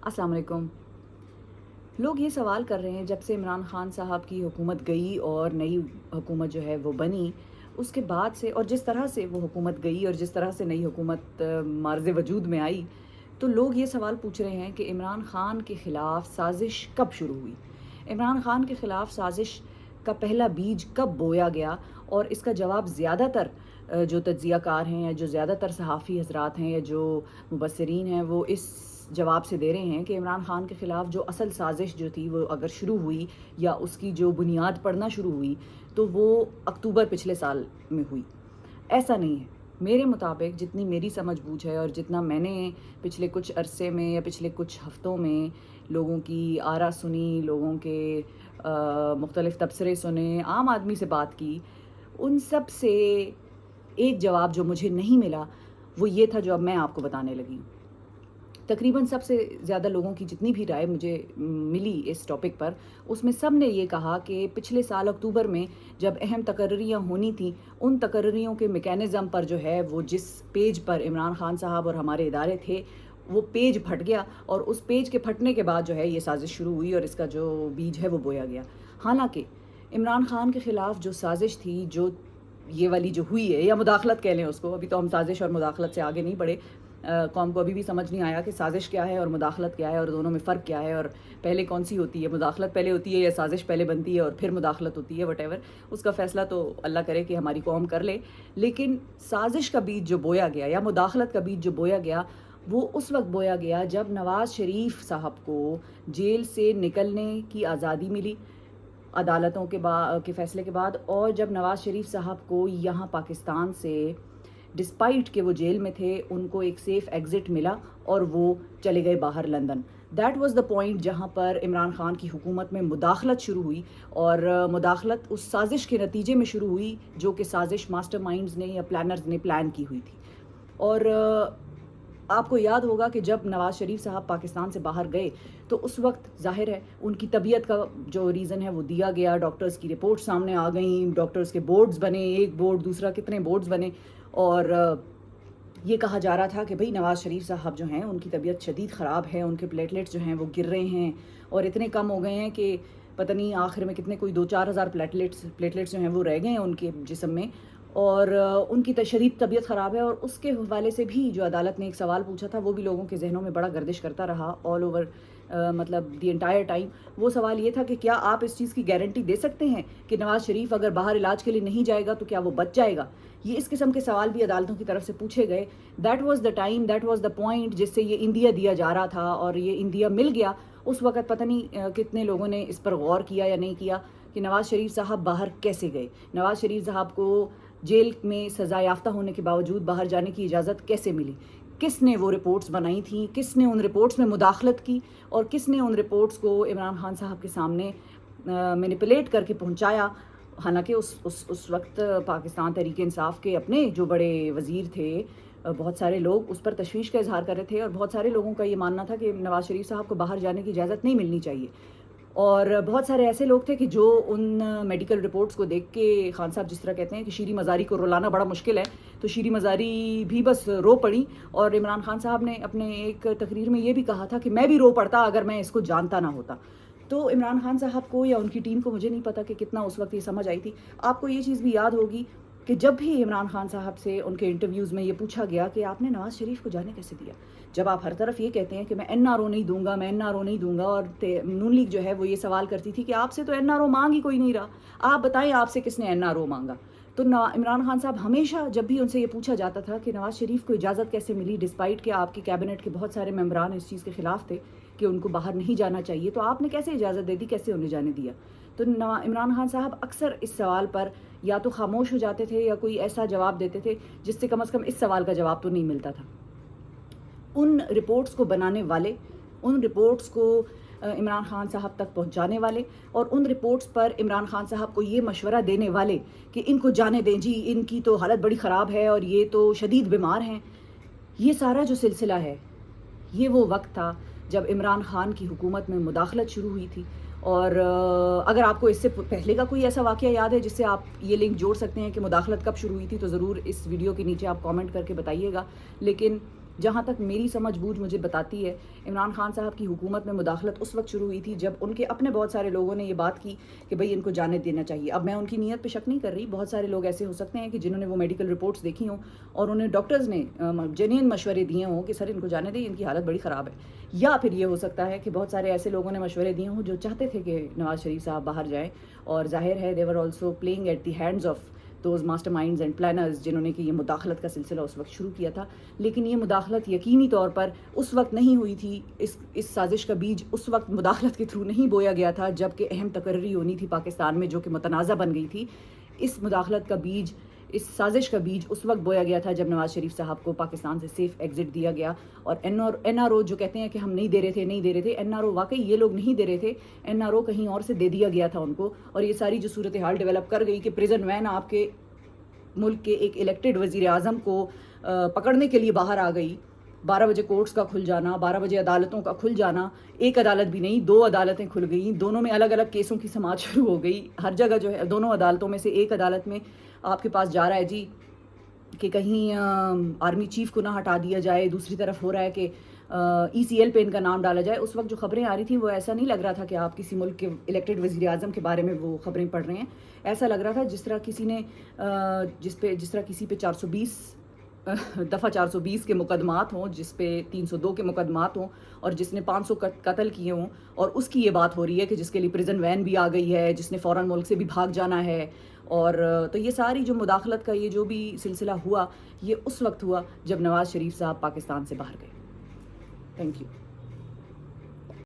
السلام علیکم. لوگ یہ سوال کر رہے ہیں جب سے عمران خان صاحب کی حکومت گئی اور نئی حکومت جو ہے وہ بنی، اس کے بعد سے اور جس طرح سے وہ حکومت گئی اور جس طرح سے نئی حکومت معرض وجود میں آئی، تو لوگ یہ سوال پوچھ رہے ہیں کہ عمران خان کے خلاف سازش کب شروع ہوئی؟ عمران خان کے خلاف سازش کا پہلا بیج کب بویا گیا؟ اور اس کا جواب زیادہ تر جو تجزیہ کار ہیں یا جو زیادہ تر صحافی حضرات ہیں یا جو مبصرین ہیں وہ اس جواب سے دے رہے ہیں کہ عمران خان کے خلاف جو اصل سازش جو تھی وہ اگر شروع ہوئی یا اس کی جو بنیاد پڑنا شروع ہوئی تو وہ اکتوبر پچھلے سال میں ہوئی. ایسا نہیں ہے. میرے مطابق جتنی میری سمجھ بوجھ ہے اور جتنا میں نے پچھلے کچھ عرصے میں یا پچھلے کچھ ہفتوں میں لوگوں کی آرا سنی، لوگوں کے مختلف تبصرے سنے، عام آدمی سے بات کی، ان سب سے ایک جواب جو مجھے نہیں ملا وہ یہ تھا جو اب میں آپ کو بتانے لگی ہوں. تقریباً سب سے زیادہ لوگوں کی جتنی بھی رائے مجھے ملی اس ٹاپک پر، اس میں سب نے یہ کہا کہ پچھلے سال اکتوبر میں جب اہم تقرریاں ہونی تھیں، ان تقرریوں کے میکینزم پر جو ہے وہ جس پیج پر عمران خان صاحب اور ہمارے ادارے تھے وہ پیج پھٹ گیا، اور اس پیج کے پھٹنے کے بعد جو ہے یہ سازش شروع ہوئی اور اس کا جو بیج ہے وہ بویا گیا. حالانکہ عمران خان کے خلاف جو سازش تھی، جو یہ والی جو ہوئی ہے، یا مداخلت کہہ لیں اس کو، ابھی تو ہم سازش اور مداخلت سے آگے نہیں بڑھے. قوم کو ابھی بھی سمجھ نہیں آیا کہ سازش کیا ہے اور مداخلت کیا ہے اور دونوں میں فرق کیا ہے، اور پہلے کون سی ہوتی ہے، مداخلت پہلے ہوتی ہے یا سازش پہلے بنتی ہے اور پھر مداخلت ہوتی ہے. وٹ ایور، اس کا فیصلہ تو اللہ کرے کہ ہماری قوم کر لے. لیکن سازش کا بیج جو بویا گیا یا مداخلت کا بیج جو بویا گیا وہ اس وقت بویا گیا جب نواز شریف صاحب کو جیل سے نکلنے کی آزادی ملی عدالتوں کے فیصلے کے بعد، اور جب نواز شریف صاحب کو یہاں پاکستان سے ڈسپائٹ کہ وہ جیل میں تھے ان کو ایک سیف ایگزٹ ملا اور وہ چلے گئے باہر London. That was the point جہاں پر عمران خان کی حکومت میں مداخلت شروع ہوئی، اور مداخلت اس سازش کے نتیجے میں شروع ہوئی جو کہ سازش ماسٹر مائنڈز نے یا پلانرز نے پلان کی ہوئی تھی. اور آپ کو یاد ہوگا کہ جب نواز شریف صاحب پاکستان سے باہر گئے تو اس وقت ظاہر ہے ان کی طبیعت کا جو ریزن ہے وہ دیا گیا، ڈاکٹرز کی رپورٹ سامنے آ گئیں، ڈاکٹرز کے بورڈز بنے، ایک بورڈ دوسرا کتنے بورڈز بنے، اور یہ کہا جا رہا تھا کہ بھئی نواز شریف صاحب جو ہیں ان کی طبیعت شدید خراب ہے، ان کے پلیٹلیٹس جو ہیں وہ گر رہے ہیں اور اتنے کم ہو گئے ہیں کہ پتہ نہیں آخر میں کتنے کوئی 2-4 ہزار پلیٹلیٹس جو ہیں وہ رہ گئے ہیں ان کے جسم میں، اور ان کی شدید طبیعت خراب ہے. اور اس کے حوالے سے بھی جو عدالت نے ایک سوال پوچھا تھا وہ بھی لوگوں کے ذہنوں میں بڑا گردش کرتا رہا آل اوور مطلب دی انٹائر ٹائم. وہ سوال یہ تھا کہ کیا آپ اس چیز کی گارنٹی دے سکتے ہیں کہ نواز شریف اگر باہر علاج کے لیے نہیں جائے گا تو کیا وہ بچ جائے گا؟ یہ اس قسم کے سوال بھی عدالتوں کی طرف سے پوچھے گئے. That was the time, that was the point جس سے یہ اندیا دیا جا رہا تھا، اور یہ اندیا مل گیا. اس وقت پتہ نہیں کتنے لوگوں نے اس پر غور کیا یا نہیں کیا کہ نواز شریف صاحب باہر کیسے گئے، نواز شریف صاحب کو جیل میں سزا یافتہ ہونے کے باوجود باہر جانے کی اجازت کیسے ملی، کس نے وہ رپورٹس بنائی تھیں، کس نے ان رپورٹس میں مداخلت کی، اور کس نے ان رپورٹس کو عمران خان صاحب کے سامنے مینیپولیٹ کر کے پہنچایا. حالانکہ اس وقت پاکستان تحریک انصاف کے اپنے جو بڑے وزیر تھے، بہت سارے لوگ اس پر تشویش کا اظہار کر رہے تھے، اور بہت سارے لوگوں کا یہ ماننا تھا کہ نواز شریف صاحب کو باہر جانے کی اجازت نہیں ملنی چاہیے. اور بہت سارے ایسے لوگ تھے کہ جو ان میڈیکل رپورٹس کو دیکھ کے، خان صاحب جس طرح کہتے ہیں کہ شیریں مزاری کو رلانا بڑا مشکل ہے، تو شیریں مزاری بھی بس رو پڑی. اور عمران خان صاحب نے اپنے ایک تقریر میں یہ بھی کہا تھا کہ میں بھی رو پڑتا اگر میں اس کو جانتا نہ ہوتا. تو عمران خان صاحب کو یا ان کی ٹیم کو مجھے نہیں پتا کہ کتنا اس وقت یہ سمجھ آئی تھی. آپ کو یہ چیز بھی یاد ہوگی کہ جب بھی عمران خان صاحب سے ان کے انٹرویوز میں یہ پوچھا گیا کہ آپ نے نواز شریف کو جانے کیسے دیا، جب آپ ہر طرف یہ کہتے ہیں کہ میں این آر او نہیں دوں گا، میں این آر او نہیں دوں گا، اور نون لیگ جو ہے وہ یہ سوال کرتی تھی کہ آپ سے تو این آر او مانگ ہی کوئی نہیں رہا، آپ بتائیں آپ سے کس نے این آر او مانگا. تو عمران خان صاحب ہمیشہ جب بھی ان سے یہ پوچھا جاتا تھا کہ نواز شریف کو اجازت کیسے ملی، ڈسپائٹ کہ آپ کی کیبنٹ کے بہت سارے ممبران اس چیز کے خلاف تھے کہ ان کو باہر نہیں جانا چاہیے، تو آپ نے کیسے اجازت دے دی، کیسے انہیں جانے دیا. تو عمران خان صاحب اکثر اس سوال پر یا تو خاموش ہو جاتے تھے یا کوئی ایسا جواب دیتے تھے جس سے کم از کم اس سوال کا جواب تو نہیں ملتا تھا. ان رپورٹس کو بنانے والے، ان رپورٹس کو عمران خان صاحب تک پہنچانے والے، اور ان رپورٹس پر عمران خان صاحب کو یہ مشورہ دینے والے کہ ان کو جانے دیں جی، ان کی تو حالت بڑی خراب ہے اور یہ تو شدید بیمار ہیں، یہ سارا جو سلسلہ ہے یہ وہ وقت تھا جب عمران خان کی حکومت میں مداخلت شروع ہوئی تھی. اور اگر آپ کو اس سے پہلے کا کوئی ایسا واقعہ یاد ہے جس سے آپ یہ لنک جوڑ سکتے ہیں کہ مداخلت کب شروع ہوئی تھی، تو ضرور اس ویڈیو کے نیچے آپ کامنٹ کر کے بتائیے گا. لیکن جہاں تک میری سمجھ بوجھ مجھے بتاتی ہے، عمران خان صاحب کی حکومت میں مداخلت اس وقت شروع ہوئی تھی جب ان کے اپنے بہت سارے لوگوں نے یہ بات کی کہ بھئی ان کو جانے دینا چاہیے. اب میں ان کی نیت پہ شک نہیں کر رہی، بہت سارے لوگ ایسے ہو سکتے ہیں کہ جنہوں نے وہ میڈیکل رپورٹس دیکھی ہوں اور انہیں ڈاکٹرز نے جینین مشورے دیے ہوں کہ سر ان کو جانے دیں، ان کی حالت بڑی خراب ہے. یا پھر یہ ہو سکتا ہے کہ بہت سارے ایسے لوگوں نے مشورے دیے ہوں جو چاہتے تھے کہ نواز شریف صاحب باہر جائیں، اور ظاہر ہے they were also playing at the hands of those master minds and planners جنہوں نے کہ یہ مداخلت کا سلسلہ اس وقت شروع کیا تھا. لیکن یہ مداخلت یقینی طور پر اس وقت نہیں ہوئی تھی، اس سازش کا بیج اس وقت مداخلت کے تھرو نہیں بویا گیا تھا جب کہ اہم تقرری ہونی تھی پاکستان میں جو کہ متنازع بن گئی تھی. اس مداخلت کا بیج، اس سازش کا بیج اس وقت بویا گیا تھا جب نواز شریف صاحب کو پاکستان سے سیف ایگزٹ دیا گیا. اور این آر او جو کہتے ہیں کہ ہم نہیں دے رہے تھے، این آر او واقعی یہ لوگ نہیں دے رہے تھے، این آر او کہیں اور سے دے دیا گیا تھا ان کو. اور یہ ساری جو صورتحال ڈیولپ کر گئی کہ پریزن وین آپ کے ملک کے ایک الیکٹڈ وزیر اعظم کو پکڑنے کے لیے باہر آ گئی. 12 بجے کورٹس کا کھل جانا، 12 بجے عدالتوں کا کھل جانا، ایک عدالت بھی نہیں 2 عدالتیں کھل گئیں، دونوں میں الگ الگ کیسوں کی سماعت شروع ہو گئی. ہر جگہ جو ہے دونوں عدالتوں میں سے ایک عدالت میں آپ کے پاس جا رہا ہے جی کہ کہیں آرمی چیف کو نہ ہٹا دیا جائے، دوسری طرف ہو رہا ہے کہ ای سی ایل پہ ان کا نام ڈالا جائے. اس وقت جو خبریں آ رہی تھیں وہ ایسا نہیں لگ رہا تھا کہ آپ کسی ملک کے الیکٹڈ وزیر اعظم کے بارے میں وہ خبریں پڑھ رہے ہیں. ایسا لگ رہا تھا جس طرح کسی نے جس طرح کسی پہ 420 دفعہ 420 کے مقدمات ہوں، جس پہ 302 کے مقدمات ہوں، اور جس نے 500 قتل کیے ہوں، اور اس کی یہ بات ہو رہی ہے کہ جس کے لیے پریزن وین بھی آ گئی ہے، جس نے فوراً ملک سے بھی بھاگ جانا ہے. اور تو یہ ساری جو مداخلت کا یہ جو بھی سلسلہ ہوا، یہ اس وقت ہوا جب نواز شریف صاحب پاکستان سے باہر گئے. Thank you.